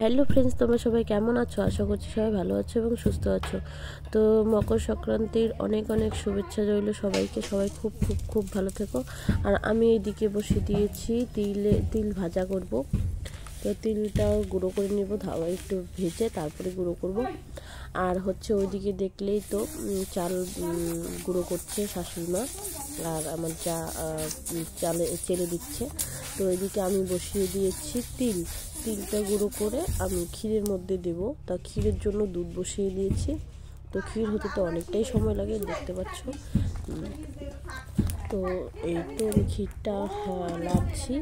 Hello friends, তোমরা সবাই কেমন আছো? আশা করছি সবাই ভালো আছো এবং সুস্থ আছো। তো মকর সংক্রান্তির অনেক অনেক শুভেচ্ছা রইল সবাইকে। সবাই খুব খুব খুব ভালো থেকো। আর আমি এইদিকে বসে দিয়েছি তিল ভাজা করব। তো তিলটা গুঁড়ো করে নেব, একটু ভেজে তারপরে গুঁড়ো করব। আর হচ্ছে ওইদিকে দেখলেই তো চাল গুঁড়ো করছে শাশুড়ি মা, আর আমার যা চেলে দিচ্ছে। তো এদিকে আমি বসিয়ে দিয়েছি তিলটা গুঁড়ো করে আমি ক্ষীরের মধ্যে দেব। তা ক্ষীরের জন্য দুধ বসিয়ে দিয়েছি। তো ক্ষীর হতে তো অনেকটাই সময় লাগে, দেখতে পাচ্ছ। তো এই তো আমি ক্ষীরটা নাড়ছি।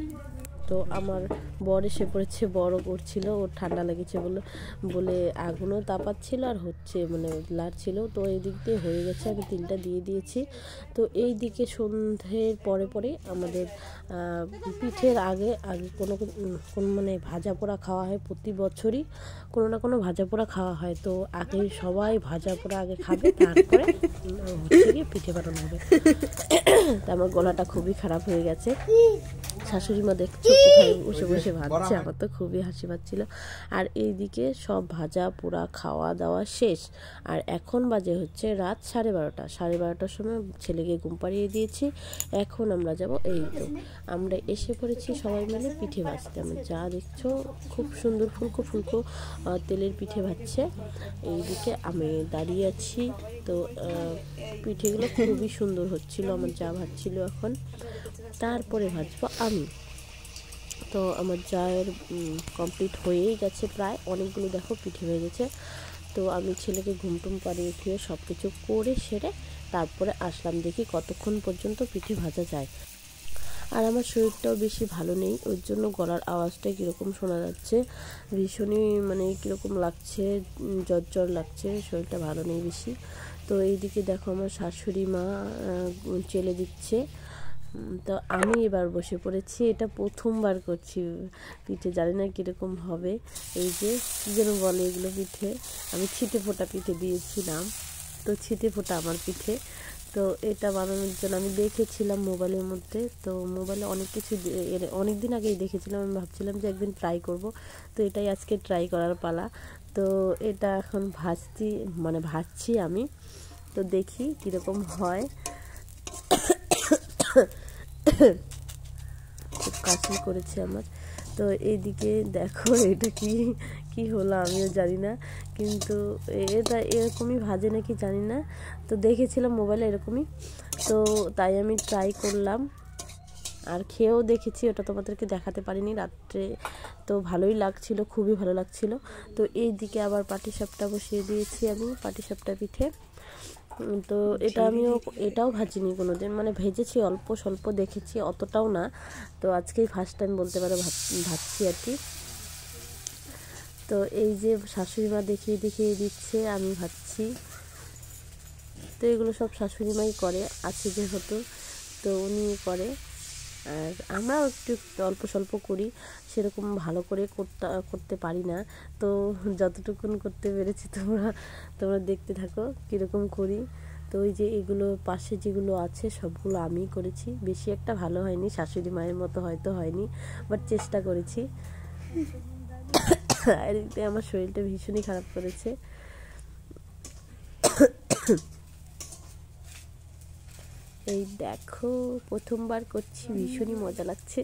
তো আমার বর এসে পড়েছে, বড় করছিল, ওর ঠান্ডা লেগেছে বলে আগুনও তাপাচ্ছিল আর হচ্ছে লাড়ছিল। তো এই দিক দিয়ে হয়ে গেছে, আমি তিলটা দিয়ে দিয়েছি। তো এই দিকে সন্ধ্যের পরে পরে আমাদের পিঠের আগে কোনো ভাজা পোড়া খাওয়া হয়। প্রতি বছরই কোনো না কোনো ভাজা পোড়া খাওয়া হয়। তো আগে সবাই ভাজা পোড়া আগে খাবে, তারপরে হচ্ছে গিয়ে পিঠে বানানো হবে। তো আমার গলাটা খুবই খারাপ হয়ে গেছে। শাশুড়ি মা দেখছো কোথায় বসে বসে ভাজছে, আমার তো খুবই হাসি পাচ্ছিল। আর এইদিকে সব ভাজা পোড়া খাওয়া দাওয়া শেষ। আর এখন বাজে হচ্ছে রাত 12:30। 12:30টার সময় ছেলেকে ঘুম পাড়িয়ে দিয়েছি। এখন আমরা যাব, এই তো আমরা এসে পড়েছি সবাই মিলে পিঠে ভাজতে। আমি যা দেখছো খুব সুন্দর ফুলকো ফুলকো তেলের পিঠে ভাজছে। এইদিকে আমি দাঁড়িয়ে আছি। তো পিঠেগুলো খুবই সুন্দর হচ্ছিল, আমার যা ভাজছিল। এখন তারপরে ভাজবো আমি। তো আমার জায়ের কমপ্লিট হয়েই গেছে প্রায়, অনেকগুলো দেখো পিঠে হয়ে গেছে। তো আমি ছেলেকে ঘুমটুম পাড়িয়ে উঠিয়ে সব কিছু করে সেরে তারপরে আসলাম, দেখি কতক্ষণ পর্যন্ত পিঠে ভাজা যায়। আর আমার শরীরটাও বেশি ভালো নেই, ওই জন্য গলার আওয়াজটা কীরকম শোনা যাচ্ছে, ভীষণই কীরকম লাগছে, জ্বর লাগছে, শরীরটা ভালো নেই বেশি। তো এইদিকে দেখো আমার শাশুড়ি মা চেলে দিচ্ছে। তো আমি এবার বসে পড়েছি, এটা প্রথমবার করছি পিঠে, জানি না কীরকম হবে। এই যে কী যেন বলে এগুলো পিঠে, আমি ছিটে ফোটা পিঠে দিয়েছিলাম। তো ছিটে ফোটা আমার পিঠে। তো এটা বানানোর জন্য আমি দেখেছিলাম মোবাইলের মধ্যে। তো মোবাইলে অনেক কিছু অনেক দিন আগেই দেখেছিলাম, আমি ভাবছিলাম যে একদিন ট্রাই করব। তো এটাই আজকে ট্রাই করার পালা। তো এটা এখন ভাজছি আমি। তো দেখি কীরকম হয়। খুব কাশি করেছে আমার। তো এইদিকে দেখো এটা কি হলো আমিও জানি না, কিন্তু এটা এরকমই ভাজে নাকি জানি না। তো দেখেছিলাম মোবাইলে এরকমই, তো তাই আমি ট্রাই করলাম আর খেয়েও দেখেছি। ওটা তোমাদেরকে দেখাতে পারিনি রাত্রে। তো ভালোই লাগছিল, খুবই ভালো লাগছিল। তো এই দিকে আবার পাটিসাপটা বসিয়ে দিয়েছি আমি, পাটিসাপটা পিঠে। তো এটাও ভাজিনি কোনোদিন, ভেজেছি অল্প স্বল্প, দেখেছি, অতটাও না। তো আজকেই ফার্স্ট টাইম বলতে পারো ভাজছি আর কি। তো এই যে শাশুড়ি মা দেখিয়ে দিচ্ছে, আমি ভাজছি। তো এগুলো সব শাশুড়ি মাই করে, আছে যেহেতু, তো উনি করে। আর আমরাও একটু অল্প স্বল্প করি, সেরকম ভালো করে করতে পারি না। তো যতটুকুন করতে পেরেছি তোমরা দেখতে থাকো কীরকম করি। তো ওই যে এগুলো পাশে যেগুলো আছে সবগুলো আমিই করেছি, বেশি একটা ভালো হয়নি, শাশুড়ি মায়ের মতো হয়তো হয়নি, বাট চেষ্টা করেছি। আর আমার শরীরটা ভীষণই খারাপ করেছে। এই দেখো প্রথমবার করছি, ভীষণই মজা লাগছে।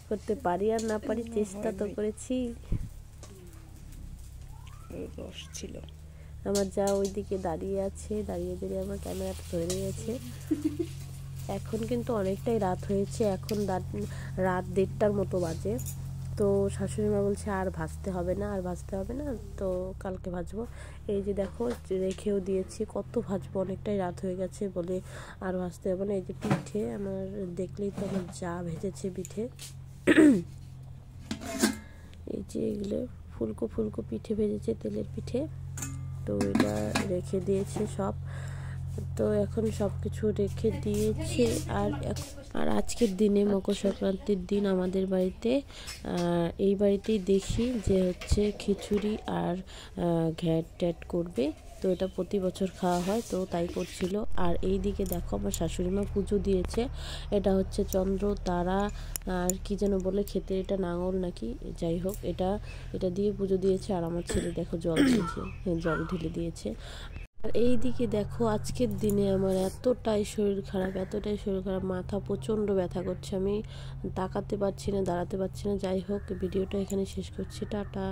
করতে পারি আর না পারি, চেষ্টা তো করেছি। ছিল আমার যা ওইদিকে দাঁড়িয়ে আছে, দাঁড়িয়ে আমার ক্যামেরাটা ধরে গেছে। এখন কিন্তু অনেকটাই রাত হয়েছে, এখন রাত 1:30টার মতো বাজে। তো শাশুড়ি মা বলছে আর ভাজতে হবে না, তো কালকে ভাজবো। এই যে দেখো রেখেও দিয়েছি, কত ভাজবো, অনেকটাই রাত হয়ে গেছে বলে আর ভাজতে হবে না। এই যে পিঠে আমার দেখলেই তো আমার যা ভেজেছে পিঠে। এই যে এগুলো ফুলকো ফুলকো পিঠে ভেজেছে, তেলের পিঠে। তো এটা রেখে দিয়েছে সব। তো এখন সব কিছু রেখে দিয়েছে। আর আজকের দিনে মকর সংক্রান্তির দিন আমাদের বাড়িতে এই বাড়িতেই দেখি যে হচ্ছে খিচুড়ি আর ঘ্যাট ট্যাট করবে। তো এটা প্রতি বছর খাওয়া হয়, তো তাই করছিল। আর এই দিকে দেখো আমার শাশুড়ি মা পুজো দিয়েছে। এটা হচ্ছে চন্দ্র, তারা আর কি যেন বলে খেতে, এটা নাঙল নাকি, যাই হোক এটা দিয়ে পুজো দিয়েছে। আর আমার ছেলে দেখো জল দিয়েছে, জল ঢেলে দিয়েছে। আর এই দিকে দেখো আজকের দিনে আমার এতটাই শরীর খারাপ, মাথা প্রচণ্ড ব্যথা করছে, আমি তাকাতে পারছি না, দাঁড়াতে পারছি না। যাই হোক, ভিডিওটা এখানে শেষ করছি, টাটা।